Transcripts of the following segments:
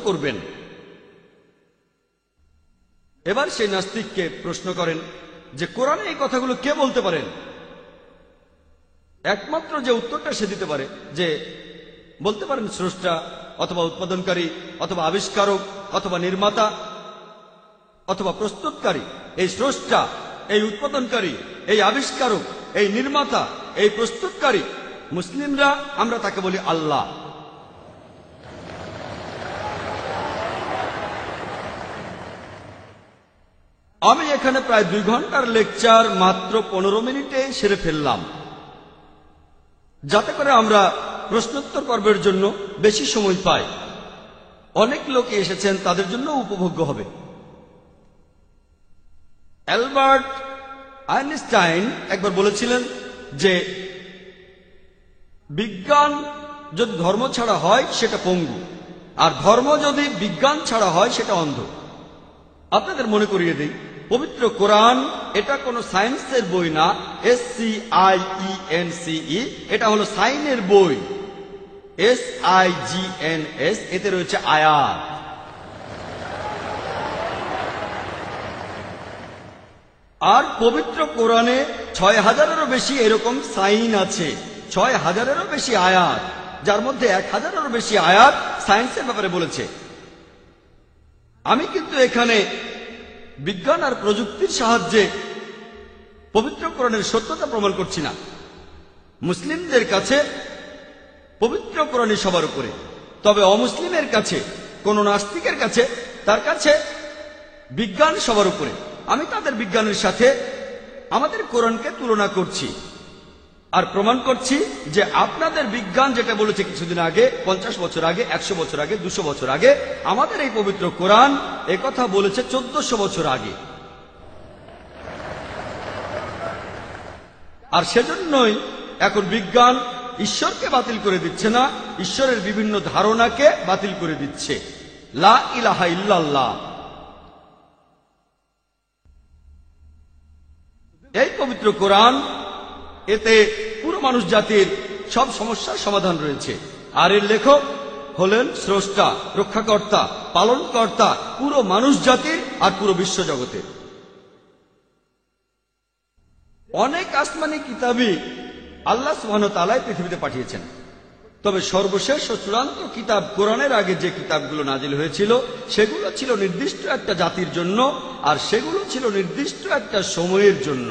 করবেন। এবার সেই নাস্তিককে প্রশ্ন করেন যে কোরআনে এই কথাগুলো কে বলতে পারেন? একমাত্র যে উত্তরটা সে দিতে পারে যে বলতে পারেন স্রষ্টা অথবা উৎপাদনকারী অথবা আবিষ্কারক অথবা নির্মাতা অথবা প্রস্তুতকারী। এই স্রষ্টা, এই উৎপাদনকারী, এই আবিষ্কারক, এই নির্মাতা, এই প্রস্তুতকারী, মুসলিমরা আমরা তাকে বলি আল্লাহ। আমি এখানে প্রায় 2 ঘন্টার লেকচার মাত্র 15 মিনিটে সেরে ফেললাম, যাতে করে আমরা প্রশ্নোত্তর পর্বের জন্য বেশি সময় পাই। অনেক লোক এসেছেন, তাদের জন্য উপভোগ্য হবে। অ্যালবার্ট আইনস্টাইন একবার বলেছিলেন যে বিজ্ঞান যদি ধর্ম ছাড়া হয় সেটা পঙ্গু, আর ধর্ম যদি বিজ্ঞান ছাড়া হয় সেটা অন্ধ। আপনাদের মনে করিয়ে দিই, পবিত্র কোরআন এটা কোনো সায়েন্সের বই না, SCIENCE, এটা হলো সাইনের বই, SIGNS, এতে রয়েছে আয়াত। আর পবিত্র কোরআনে 6000-এরও বেশি এরকম সাইন আছে, 6000-এরও বেশি আয়াত, যার মধ্যে 1000-এরও বেশি আয়াত সায়েন্সের ব্যাপারে বলেছে। আমি কিন্তু এখানে বিজ্ঞান আর প্রযুক্তির সাহায্যে পবিত্র কোরআনের সত্যতা প্রমাণ করছি না। মুসলিমদের কাছে পবিত্র কোরআনই সবার উপরে, তবে অমুসলিমের কাছে, কোন নাস্তিকের কাছে, তার কাছে বিজ্ঞান সবার উপরে। আমি তাদের বিজ্ঞানের সাথে আমাদের কোরআনকে তুলনা করছি আর প্রমাণ করছি যে আপনাদের বিজ্ঞান যেটা বলেছে কিছুদিন আগে, 50 বছর আগে, 100 বছর আগে, 200 বছর আগে, আমাদের এই পবিত্র কোরআন একথা বলেছে 1400 বছর আগে। আর সেজন্যই এখন বিজ্ঞান ঈশ্বরকে বাতিল করে দিচ্ছে না, ঈশ্বরের বিভিন্ন ধারণাকে বাতিল করে দিচ্ছে। লা ইলাহা ইল্লাল্লাহ। এই পবিত্র কোরআন, এতে পুরো মানুষ জাতির সব সমস্যার সমাধান রয়েছে। আর এর লেখক হলেন স্রষ্টা, রক্ষাকর্তা, পালনকর্তা পুরো মানুষ জাতির আর পুরো বিশ্বজগতের। অনেক আসমানি কিতাবই আল্লাহ সুবহানাহু ওয়া তাআলা পৃথিবীতে পাঠিয়েছেন, তবে সর্বশেষ ও চূড়ান্ত কিতাব কোরআনের আগে যে কিতাবগুলো নাজিল হয়েছিল সেগুলো ছিল নির্দিষ্ট একটা জাতির জন্য, আর সেগুলো ছিল নির্দিষ্ট একটা সময়ের জন্য।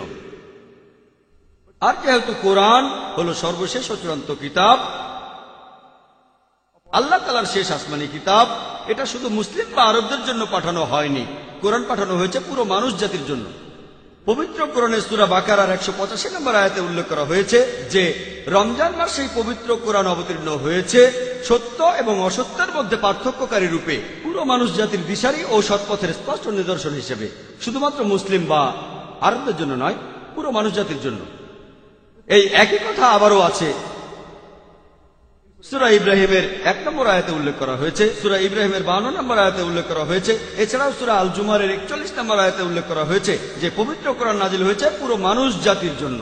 আর যেহেতু কোরআন হলো সর্বশেষ ও চূড়ান্ত কিতাব, আল্লাহ তাআলার শেষ আসমানি কিতাব, এটা শুধু মুসলিম বা আরবদের জন্য পাঠানো হয়নি, কোরআন পাঠানো হয়েছে পুরো মানুষ জাতির জন্য। পবিত্র কোরআনের সূরা বাকারার 185 নম্বর আয়াতে উল্লেখ করা হয়েছে যে রমজান মাসে পবিত্র কোরআন অবতীর্ণ হয়েছে সত্য এবং অসত্যের মধ্যে পার্থক্যকারী রূপে, পুরো মানুষ জাতির দিশারি ও সৎপথের স্পষ্ট নিদর্শন হিসেবে, শুধুমাত্র মুসলিম বা আরবদের জন্য নয়, পুরো মানুষ জাতির জন্য। এই একই কথা আবারও আছে সূরা ইব্রাহিমের 1 নম্বর আয়াতে উল্লেখ করা হয়েছে, সূরা ইব্রাহিমের 52 নম্বর আয়াতে উল্লেখ করা হয়েছে, এছাড়াও সূরা আল জুমারের 41 নম্বর আয়াতে উল্লেখ করা হয়েছে যে পবিত্র কোরআন নাজিল হয়েছে পুরো মানুষ জাতির জন্য।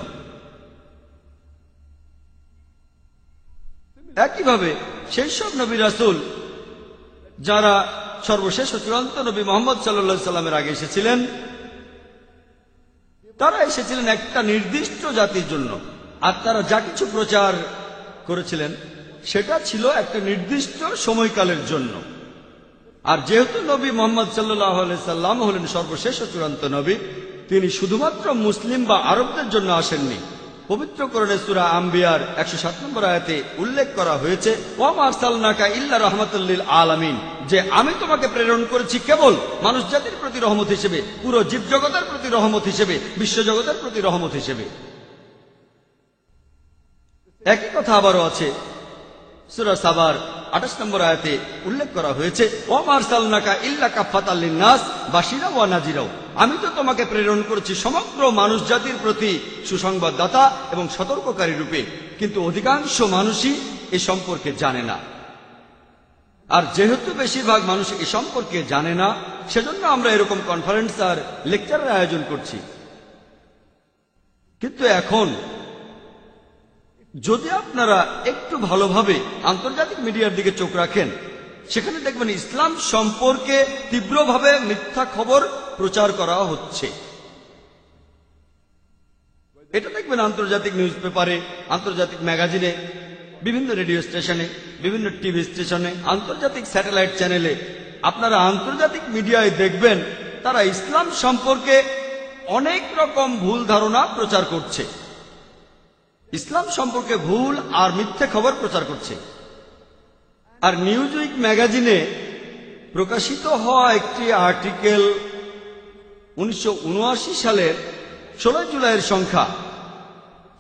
একইভাবে সেই সব নবী রাসূল যারা সর্বশেষ ও চূড়ান্ত নবী মুহাম্মদ সাল্লাল্লাহু আলাইহি সাল্লামের আগে এসেছিলেন, তারা এসেছিলেন একটা নির্দিষ্ট জাতির জন্য, আর তারা যা কিছু প্রচার করেছিলেন সেটা ছিল একটা নির্দিষ্ট সময়কালের জন্য। আর যেহেতু নবী মুহাম্মদ সাল্লাল্লাহু আলাইহি সাল্লাম হলেন সর্বশেষ ও চূড়ান্ত নবী, তিনি শুধুমাত্র মুসলিম বা আরবদের জন্য আসেননি। পবিত্র কোরআনে সূরা আম্বিয়ার 107 নম্বর আয়াতে উল্লেখ করা হয়েছে, ওয়া মা আরসালনাকা ইল্লা রাহমাতাল লিল আলামিন, যে আমি তোমাকে প্রেরণ করেছি কেবল মানুষ জাতির প্রতি রহমত হিসেবে, পুরো জীবজগতের প্রতি রহমত হিসেবে, বিশ্বজগতের প্রতি রহমত হিসেবে। একই কথা আবারও আছে সূরা সাবার 28 নম্বর আয়াতে উল্লেখ করা হয়েছে, ওয়া মা আরসালনাকা ইল্লা কাফাতাল লিন-নাস বাশিরা ওয়া নাযিরা, আমি তো তোমাকে প্রেরণ করেছি সমগ্র মানুষ জাতির প্রতি সুসংবাদদাতা এবং সতর্ককারী রূপে, কিন্তু অধিকাংশ মানুষই এ সম্পর্কে জানে না। আর যেহেতু বেশিরভাগ মানুষ এ সম্পর্কে জানে না, সেজন্য আমরা এরকম কনফারেন্স আর লেকচারের আয়োজন করছি। কিন্তু এখন যদি আপনারা একটু ভালোভাবে আন্তর্জাতিক মিডিয়ার দিকে চোখ রাখেন, সেখানে দেখবেন ইসলাম সম্পর্কে তীব্রভাবে মিথ্যা খবর প্রচার করা হচ্ছে। এটা দেখবেন আন্তর্জাতিক নিউজ পেপারে, আন্তর্জাতিক ম্যাগাজিনে, বিভিন্ন রেডিও স্টেশনে, বিভিন্ন টিভি স্টেশনে, আন্তর্জাতিক স্যাটেলাইট চ্যানেলে। আপনারা আন্তর্জাতিক মিডিয়ায় দেখবেন তারা ইসলাম সম্পর্কে অনেক রকম ভুল ধারণা প্রচার করছে, ইসলাম সম্পর্কে ভুল আর মিথ্যে খবর প্রচার করছে। আর নিউজউইক ম্যাগাজিনে প্রকাশিত হওয়া একটি আর্টিকেল 1979 সালের 16 জুলাইয়ের সংখ্যা,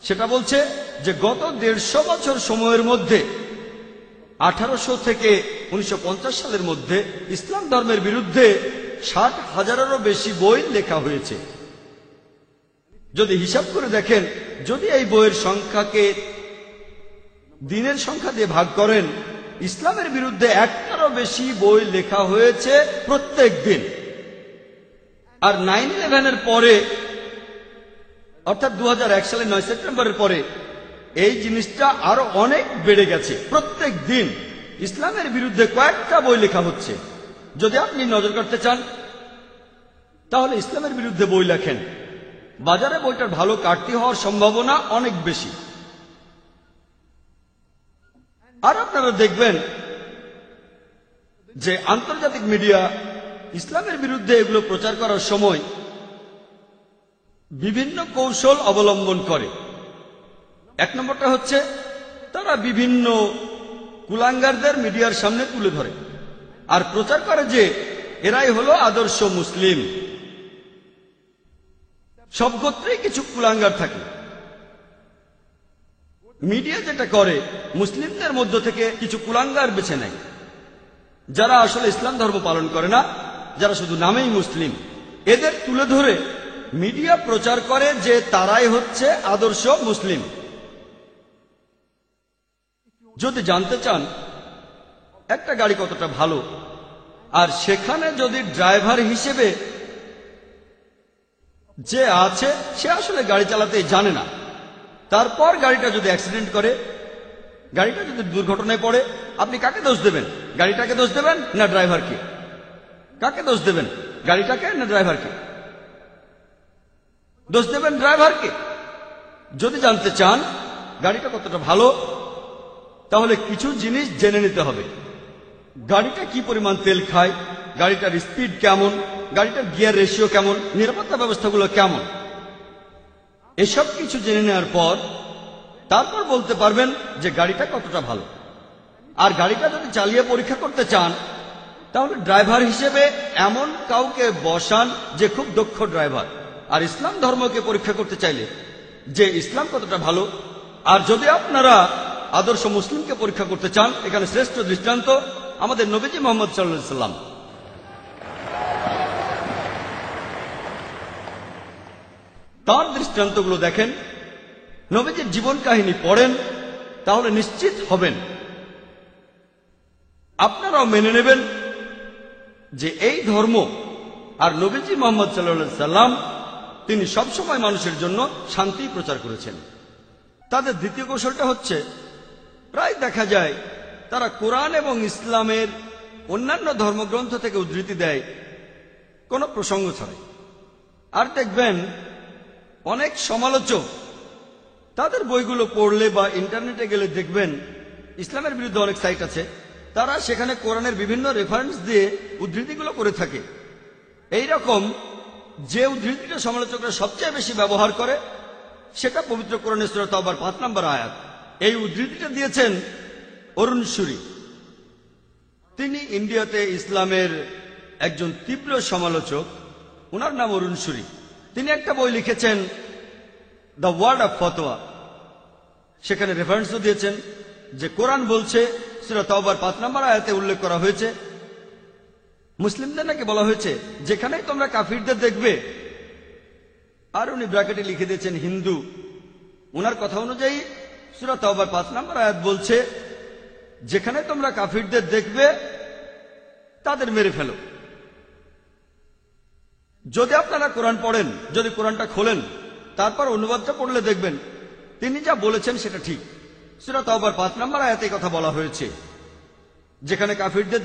সেটা বলছে যে গত 150 বছর সময়ের মধ্যে 1800 থেকে 1950 সালের মধ্যে ইসলাম ধর্মের বিরুদ্ধে 60,000-এরও বেশি বই লেখা হয়েছে। যদি হিসাব করে দেখেন, যদি এই বইয়ের সংখ্যাকে দিনের সংখ্যা দিয়ে ভাগ করেন, ইসলামের বিরুদ্ধে 1টারও বেশি বই লেখা হয়েছে প্রত্যেক দিন। আর 9/11-এর পরে, অর্থাৎ 2001 সালের 9 সেপ্টেম্বরের পরে এই জিনিসটা আরো অনেক বেড়ে গেছে। প্রত্যেক দিন ইসলামের বিরুদ্ধে কয়েকটা বই লেখা হচ্ছে। যদি আপনি নজর করতে চান তাহলে ইসলামের বিরুদ্ধে বই লেখেন, বাজারে বইটার ভালো কাটতি হওয়ার সম্ভাবনা অনেক বেশি। আর আপনারা দেখবেন যে আন্তর্জাতিক মিডিয়া ইসলামের বিরুদ্ধে এগুলো প্রচার করার সময় বিভিন্ন কৌশল অবলম্বন করে। এক নম্বরটা হচ্ছে তারা বিভিন্ন কুলাঙ্গারদের মিডিয়ার সামনে তুলে ধরে আর প্রচার করে যে এরাই হলো আদর্শ মুসলিম। সব গোত্রেই কিছু কুলাঙ্গার থাকে। মিডিয়া যেটা করে, মুসলিমদের মধ্য থেকে কিছু কুলাঙ্গার বেছে নেয়, যারা আসলে ইসলাম ধর্ম পালন করে না, যারা শুধু নামেই মুসলিম। এদের তুলে ধরে মিডিয়া প্রচার করে যে তারাই হচ্ছে আদর্শ মুসলিম। যদি জানতে চান একটা গাড়ি কতটা ভালো, আর সেখানে যদি ড্রাইভার হিসেবে যে আছে সে আসলে গাড়ি চালাতে জানে না, তারপর গাড়িটা যদি অ্যাক্সিডেন্ট করে, গাড়িটা যদি দুর্ঘটনায় পড়ে, আপনি কাকে দোষ দেবেন? গাড়িটাকে দোষ দেবেন না ড্রাইভারকে? কাকে দোষ দেবেন? গাড়িটাকে না ড্রাইভারকে? দোষ দেবেন ড্রাইভারকে। যদি জানতে চান গাড়িটা কতটা ভালো, তাহলে কিছু জিনিস জেনে নিতে হবে। গাড়িটা কি পরিমাণ তেল খায়, গাড়িটার স্পিড কেমন, গাড়িটার গিয়ার রেশিও কেমন, নিরাপত্তা ব্যবস্থাগুলো কেমন, এসব কিছু জেনে নেওয়ার পর তারপর বলতে পারবেন যে গাড়িটা কতটা ভালো। আর গাড়িটা যদি চালিয়ে পরীক্ষা করতে চান তাহলে ড্রাইভার হিসেবে এমন কাউকে বসান যে খুব দক্ষ ড্রাইভার। আর ইসলাম ধর্মকে পরীক্ষা করতে চাইলে যে ইসলাম কতটা ভালো, আর যদি আপনারা আদর্শ মুসলিমকে পরীক্ষা করতে চান, এখানে শ্রেষ্ঠ দৃষ্টান্ত আমাদের নবীজি মুহাম্মদ সাল্লাল্লাহু আলাইহি ওয়াসাল্লাম। তার দৃষ্টান্তগুলো দেখেন, নবীজির জীবন কাহিনী পড়েন, তাহলে নিশ্চিত হবেন, আপনারাও মেনে নেবেন যে এই ধর্ম আর নবীজি মুহাম্মদ সাল্লাল্লাহু আলাইহি ওয়াসাল্লাম তিনি সবসময় মানুষের জন্য শান্তি প্রচার করেছেন। তাদের দ্বিতীয় কৌশলটা হচ্ছে, প্রায় দেখা যায় তারা কোরআন এবং ইসলামের অন্যান্য ধর্মগ্রন্থ থেকে উদ্ধৃতি দেয় কোনো প্রসঙ্গ ছাড়াই। আর দেখবেন অনেক সমালোচক তাদের বইগুলো পড়লে বা ইন্টারনেটে গেলে দেখবেন ইসলামের বিরুদ্ধে অনেক সাইট আছে, তারা সেখানে কোরআনের বিভিন্ন রেফারেন্স দিয়ে উদ্ধৃতিগুলো করে থাকে। এই রকম যে উদ্ধৃতিটা সমালোচকরা সবচেয়ে বেশি ব্যবহার করে সেটা পবিত্র কোরআনের সূরা তাওবার 5 নম্বর আয়াত। এই উদ্ধৃতিটা দিয়েছেন অরুণ সুরি। তিনি ইন্ডিয়াতে ইসলামের একজন তীব্র সমালোচক, ওনার নাম অরুণ সুরি। তিনি একটা বই লিখেছেন দ্য ওয়ার্ড অফ ফতোয়া। সেখানে রেফারেন্সও দিয়েছেন যে কোরআন বলছে, সূরা তাওবার 5 নম্বর আয়াতে উল্লেখ করা হয়েছে, মুসলিমদের নাকি বলা হয়েছে যেখানেই তোমরা কাফিরদের দেখবে, আর উনি ব্র্যাকেটে লিখে দিয়েছেন হিন্দু। ওনার কথা অনুযায়ী সূরা তাওবার 5 নম্বর আয়াত বলছে যেখানে তোমরা কাফিরদের দেখবে তাদের মেরে ফেলো। যদি আপনারা কোরআন পড়েন, যদি কোরআনটা খোলেন, তারপর অনুবাদটা পড়লে দেখবেন তিনি যা বলেছেন সেটা ঠিক। সূরা তাওবার 5 নম্বর আয়াতে কথা বলা হয়েছে যেখানে কাফিরদের